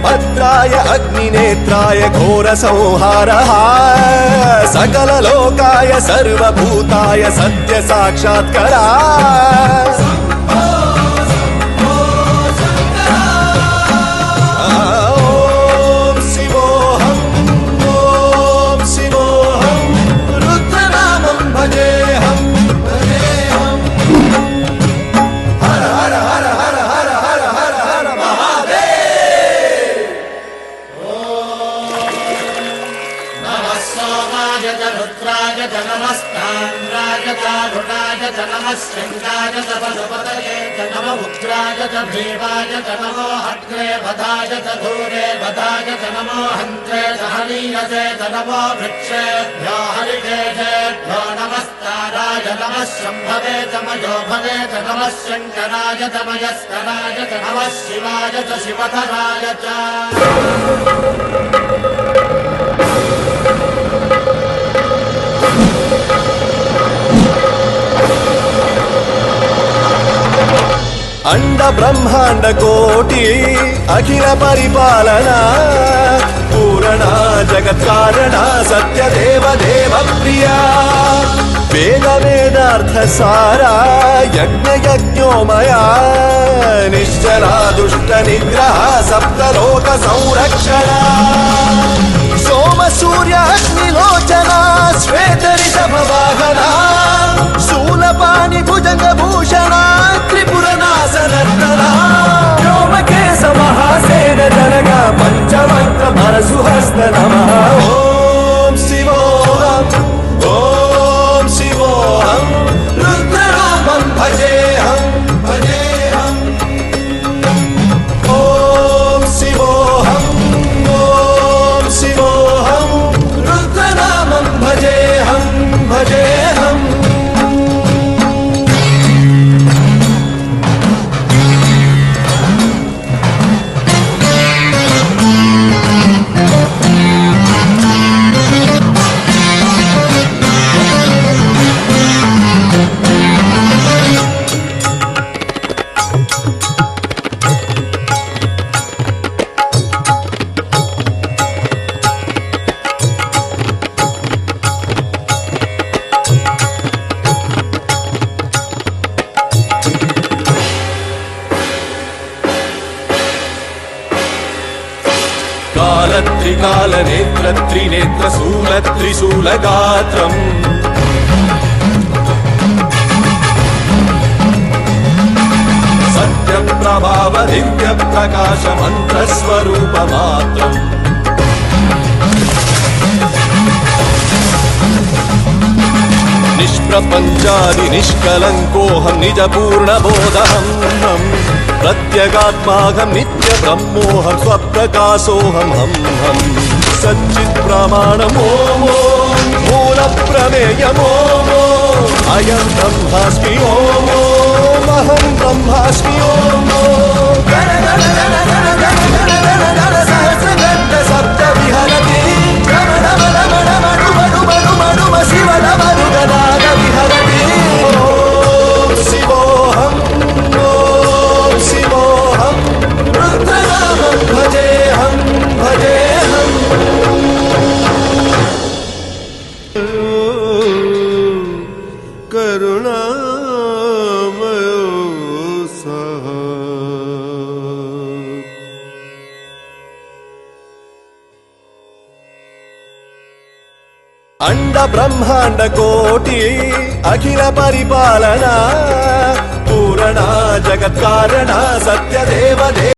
भद्राय अग्निनेत्राय घोरसंहारः सकललोकाय सर्वभूताय सत्यसाक्षात्करः रुद्राय च नमस्तान्द्राय च रुणाय च नमः शृङ्गाय च पशुपतये च नमः उग्राय च भीमाय च नमो हट्रे वधाय च धूरे वधाय च नमो हन्त्रे च हनीयसे च नमो वृक्षेभ्यो हरिकेशेभ्यो नमस्ताराय नमः शम्भवे च मयोभवे च नमः शङ्कराय च मयस्कराय च नमः शिवाय च शिवधराय च अंड ब्रह्मांड कोटि अखिल परिपालना पूरणा जगत्कारणा सत्यदेव देव प्रिया वेद वेदार्थ सारा यज्ञ यज्ञोमया निश्चला दुष्ट निग्रह सप्तलोक संरक्षणा सोम सूर्य अग्निलोचना श्वेत ऋषभ वाहना शूलपाणि भुजंग भूषणा त्रिपुरनाशनर्दना व्योमकेश महासेन जनगा पंचवक्त्र परशुहस्त नमः ओम शिवोऽहम् ओम शिवोऽहम् रुद्ररूपं भजेऽहम् भजेऽहम् ओम शिवोऽहम् ओम शिवोऽहम् रुद्रनामं भजेऽहम् भजेऽहम् कालत्रिकाल नेत्र त्रिनेत्र शूल त्रिशूल गात्रम् सत्य प्रभाव दिव्य प्रकाश मंत्र स्वरूप मात्रम् निष्प्रपंचादि निष्कलंकोऽहं निज पूर्ण बोधहम् प्रत्यगात्माहं नित्य ब्रह्मोऽहं स्वप्रकाशोऽहं हम सच्चित् प्रमाणम् ओम मूल प्रमेयम् ओम अयं ब्रह्मास्मि ओम अहं ब्रह्मास्मि ओम गण गण गण गण गण गण गण गण सहस्रघण्ट सप्त विहरति रमण रमण रमण मणु मणु मणु शिव नमनु गणाग विहरति ओम शिवोऽहम् ओम शिवोऽहम् रुद्रनामं भजेऽहम् भजेऽहम् करुणामयो सः अंड ब्रह्मांड कोटि अखिल परिपालना पूरणा जगत्कारणा सत्यदेव देव